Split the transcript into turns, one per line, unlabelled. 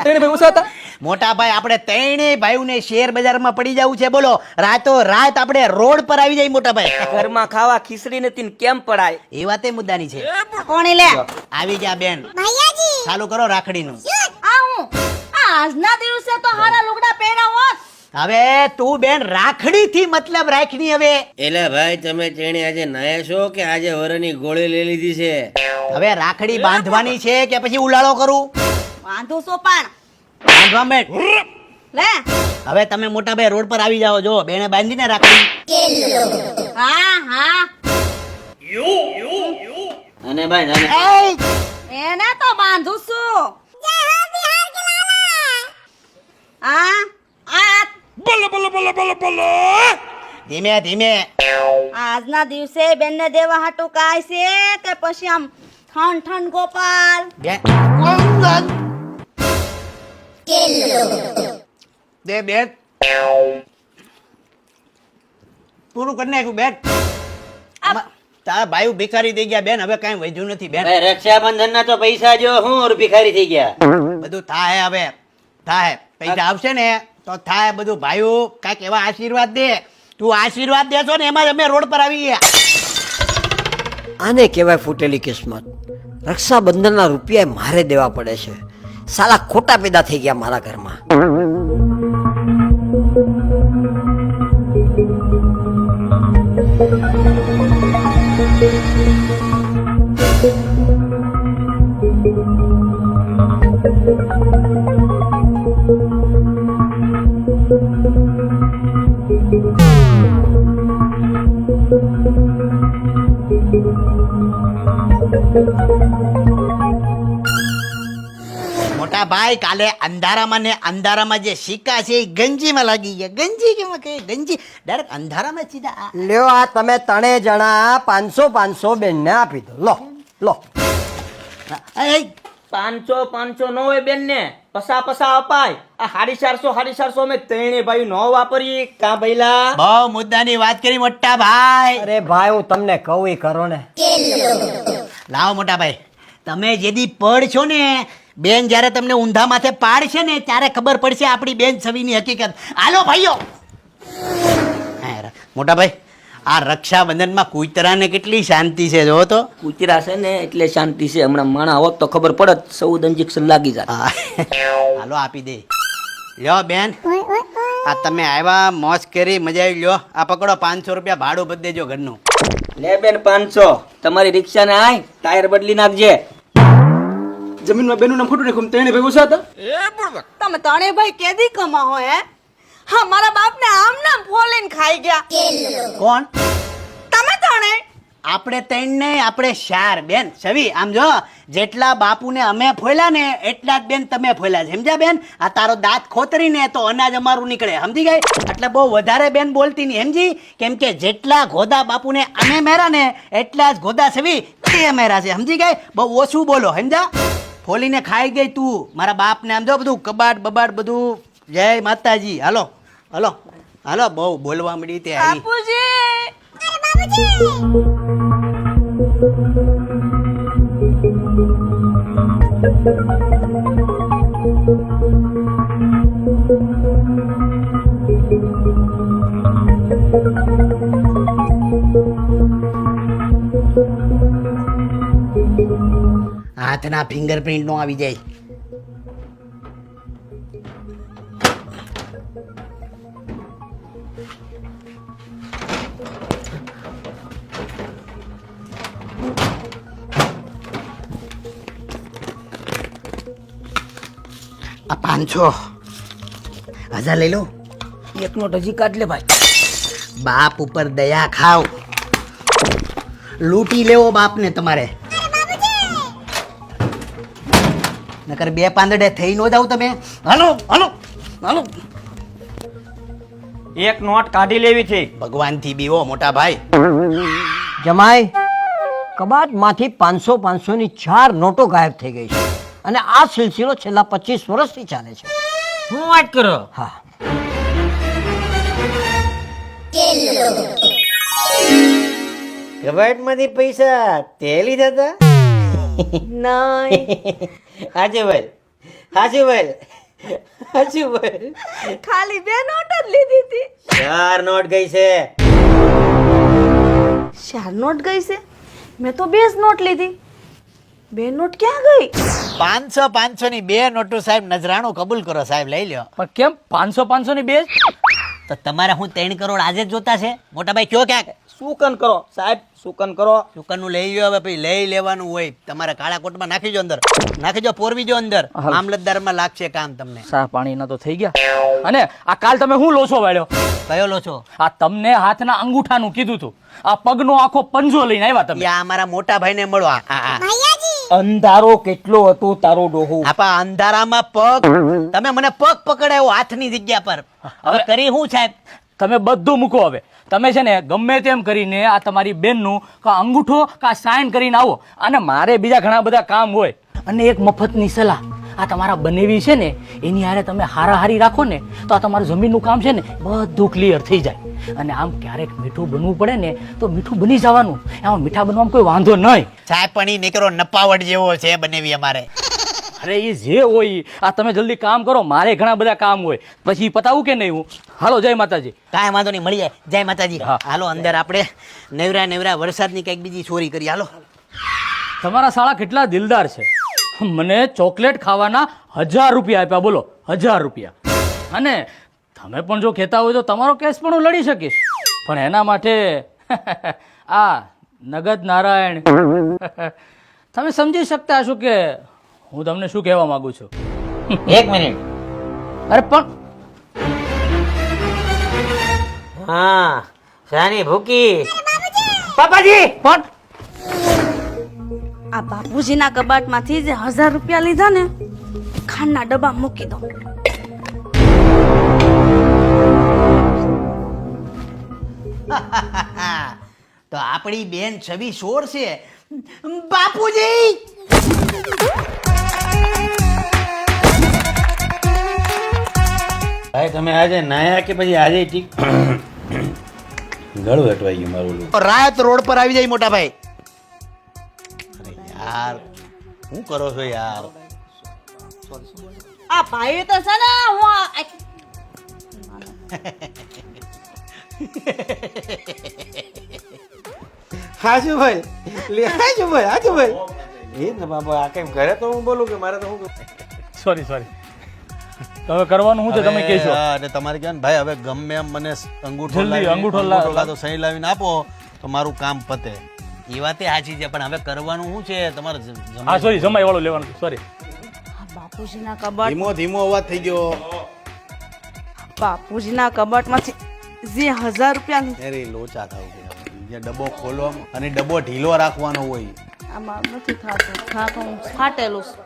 ત્રણે ભાઈ ઓછા હતા?
મોટા ભાઈ આપણે ત્રણેય ભાઈઓને શેર બજારમાં પડી જવું છે. બોલો રાતો રાત આપણે રોડ પર આવી જાય. મોટા ભાઈ
ઘરમાં ખાવા ખીચડી નથી ને કેમ પડાય?
એ વાતે મુદ્દાની છે.
કોણી લે
આવી જા બેન, ચાલુ કરો રાખડીનું.
આ હું આજના દિવસે તો હારા લુગડા પહેરાવો.
હવે તું બેન રાખડી થી મતલબ રાખની. હવે
એલા ભાઈ તમે તેણે આજે નાયા છો કે આજે વરની ગોળી લઈ લીધી છે?
હવે રાખડી બાંધવાની છે કે પછી ઉલાળો કરું?
વાંધો સોપાણ
બાંધવા બેઠ.
લે.
હવે તમે મોટા ભાઈ રોડ પર આવી જાઓ. જો બેને બાંધીને રાખડી.
હા
અને ભાઈ
એને તો બાંધું છું. આ
ધીમે ધીમે.
આજના દિવસે બેનને દેવા હાટું કાય છે કે પછી આમ ઠન ઠન ગોપાલ
દે બેન, પૂરું કરી નાખ્યું બેન. તારા ભાઈ ભિખારી થઈ ગયા બેન. હવે કઈ વધ્યું નથી બેન.
રક્ષાબંધન ના તો પૈસા જો હું ભિખારી થઈ ગયા.
બધું થાય. હવે થાય. પૈસા આવશે ને તો થાય બધું. ભાઈઓ કાંઈક એવા આશીર્વાદ દે. તું આશીર્વાદ દેશો ને એમાં જ અમે રોડ પર આવી ગયા.
આને કહેવાય ફૂટેલી કિસ્મત. રક્ષાબંધનના રૂપિયા મારે દેવા પડે છે. સાલા ખોટા પેદા થઈ ગયા મારા ઘરમાં.
મોટા ભાઈ કાલે અંધારામાં ને અંધારામાં જે સિક્કા છે એ ગંજીમાં લાગી ગયા. ગંજી કેમાં કે ગંજી ડાયરેક્ટ અંધારામાં સીધા.
લ્યો આ તમે ત્રણે જણા 500 બેનને આપી દો. લો લો.
500 નો હોય બેન ને પસા અપાય. આ 450 અમે ત્રણે ભાઈ નો વાપરીએ કા ભઈલા?
બહુ મુદ્દાની વાત કરી મોટા ભાઈ.
અરે ભાઈ હું તમને કહું ઈ કરો ને.
લાવો મોટા ભાઈ, તમે જેદી પડ છો ને બેન, જ્યારે તમને ઊંધા માથે પાડશે ને ત્યારે ખબર પડશે આપણી બેન છવીની હકીકત. હાલો ભાઈઓ. મોટા ભાઈ આ રક્ષાબંધનમાં કૂતરાને કેટલી શાંતિ છે જો તો.
કૂતરા છે ને એટલે શાંતિ છે. હમણાં માણા હોત તો ખબર પડત, 14 ઇન્જેક્શન લાગી જાય.
હાલો આપી દે. લ્યો બેન, આ તમે આવ્યા મોજ કરી, મજા આવી. લ્યો આ પકડો 500 રૂપિયા ભાડું બદલી દેજો ઘરનું.
લે બેન 500 તમારી રિક્ષા ને આય ટાયર બદલી નાખજે.
જમીનમાં બેનું નામ ખોટું નાખ્યું. ત્રણે ભાઈ ઓછા હતા?
તમે ત્રણે ભાઈ કેદી કમા હોય હે? હા મારા બાપને આમ નામ ફોલીને ખાઈ ગયા.
કોણ?
તમે ત્રણે.
આપણે ત્રણ ને આપણે 4 બેન. છવી આમ જો, જેટલા બાપુને અમે ફોલ્યા ને એટલા જ બેન તમે ફોલ્યા છે. સમજ્યા બેન? આ તારો દાંત ખોતરી ને તો અનાજ અમારું નીકળે. સમજી ગઈ? એટલે બહુ વધારે બેન બોલતી નહીં. સમજી? કેમ કે જેટલા ગોદા બાપુને અમે મેરા ને એટલા જ ગોદા છવી તે મેરા છે. સમજી ગઈ? બહુ ઓછું બોલો. સમજા? ફોલીને ખાઈ ગઈ તું. મારા બાપને આમ જો બધું કબાટ બબાટ બધું. જય માતાજી. હાલો હાલો હાલો. બહુ બોલવા મળી તે આવી. હાથના ફિંગરપ્રિન્ટ નો આવી જાય. આ 500 1000 લઈ લો.
એક નોટ હજી કાઢ લે ભાઈ.
બાપ ઉપર દયા ખાવ. લૂંટી લેવો બાપને તમારે. નકર 2 પાંદડે થઈ નો જાવ તમે. હાલો હાલો હાલો.
એક નોટ કાઢી લેવી છે.
ભગવાનથી બીવો મોટા ભાઈ.
જમાઈ કબાટમાંથી 500 ની 4 નોટો ગાયબ થઈ ગઈ છે. અને આ સિલસિલો છેલ્લા 25 વર્ષથી ચાલે છે.
શું વાત કરો?
હા.
કબાટમાંથી પૈસા તે લીધા હતા?
નહીં.
આજે ભાઈ હાચું બોલ હાચું બોલ.
ખાલી 2 નોટ જ લીધી હતી.
4 નોટ ગઈ છે.
4 નોટ ગઈ છે? મેં તો 2 જ નોટ લીધી. 2 નોટ ક્યાં ગઈ?
500 ની 2 નોટો સાહેબ નજરાણું કબૂલ કરો સાહેબ, લઈ લ્યો.
પણ કેમ 500 ની બે જ?
તો તમારે હું 3 કરોડ આજે જ જોતા છે મોટા ભાઈ, કયો ક્યાંક
સુકન કરો સાહેબ, સુકન કરો.
દુકાનનું લઈ લ્યો. હવે પછી લઈ લેવાનું હોય તમારે કાળા કોટમાં નાખીજો અંદર, નાખીજો, પોરવીજો અંદર. મામલતદારમાં લાગશે કામ તમને.
સા પાણીના તો થઈ ગયા. અને આ કાલ તમે શું લોચો વાળ્યો?
કયો લો છો?
આ તમને હાથના અંગૂઠાનું કીધું તું, આ પગનો આખો પંજો લઈને આવ્યા તમે.
યા અમારા મોટા ભાઈને મળવા.
અંધારો કેટલો હતો તારો ડોહો.
આપા અંધારામાં પગ, તમે મને પગ પકડાયો હાથની જગ્યા પર. હવે કરી હું સાહેબ?
તમે બધું મૂકો હવે. તમે છે ને ગમે તેમ કરીને આ તમારી બેનનું કા અંગૂઠો કા સાઇન કરીને આવો. અને મારે બીજા ઘણા બધા કામ હોય. અને એક મફતની સલાહ, આ તમારા બનેવી છે ને એની હારે તમે હારાહારી રાખો ને તો આ તમારું જમીનનું કામ છે ને બધું ક્લિયર થઈ જાય. અને આમ ક્યારેક મીઠું બનવું પડે ને તો મીઠું બની જવાનું. એમાં મીઠા બનવામાં કોઈ વાંધો નહીં.
સાહેબ પણ ઈ નીકળો નપાવટ જેવો છે બનેવી અમારે.
અરે એ જે હોય ઈ. આ તમે જલ્દી કામ કરો, મારે ઘણા બધા કામ હોય, પછી પતાવું કે નહીં હું? હાલો, જય માતાજી.
કાંઈ વાંધો નહીં, મળી જાય. જય માતાજી.
હા.
હાલો અંદર આપણે નેવરા વરસાદની કંઈક બીજી ચોરી કરી. હાલો.
તમારા શાળા કેટલા દિલદાર છે. મને ચોકલેટ ખાવાના 1000 રૂપિયા આપ્યા, બોલો 1000 રૂપિયા. અને તમે પણ જો કહેતા હોય તો તમારો કેસ પણ હું લડી શકીશ, પણ એના માટે આ નગદ નારાયણ તમે સમજી શકતા હશો કે હું તમને શું કહેવા માંગુ છું.
1 મિનિટ.
અરે પણ
હા શાની ભૂકી.
પાપાજી પણ
આ બાપુજીના કબાટમાંથી જે 1000 રૂપિયા લીધા ને ખાંડના ડબ્બા મૂકી દો.
તો આપણી બેન છબી શોર છે. બાપુજી
ભાઈ તમે આજે નાયા કે પછી આજે ઠીક ગળું હટવાઈ ગયું મારું ઓલું.
રાત રોડ પર આવી જાય મોટા ભાઈ. અરે યાર શું કરો છો યાર?
આ ભાઈ તો છે ને
હાચું ભાઈ લે હાચું ભાઈ એ ને બાબા આ કેમ ઘરે તો હું બોલું કે મારે તો હું
સોરી હવે કરવાનું શું છે તમે કહેશો.
અને તમારે કહેવાનું ભાઈ હવે ગમે એમ મને અંગૂઠો
જલ્દી
લાવીને-
અંગૂઠો
અંગૂઠો કાં તો સહી લાવીને આપો તો મારું કામ પતે. એ વાતે સાચી છે પણ હવે કરવાનું શું છે તમારે?
હા સોરી, જમાઈ વાળું લેવાનું, સોરી.
બાપુજીના કબાટ
ધીમો અવાજ થઈ ગયો.
બાપુજીના કબાટમાંથી જે 1000 રૂપિયા લીધા
અરે લોચા થાવ જે ડબ્બો ખોલવા અને ડબ્બો ઢીલો રાખવાનો હોય.
આમાં નથી થાતું. હા તો હું ફાટેલું છું.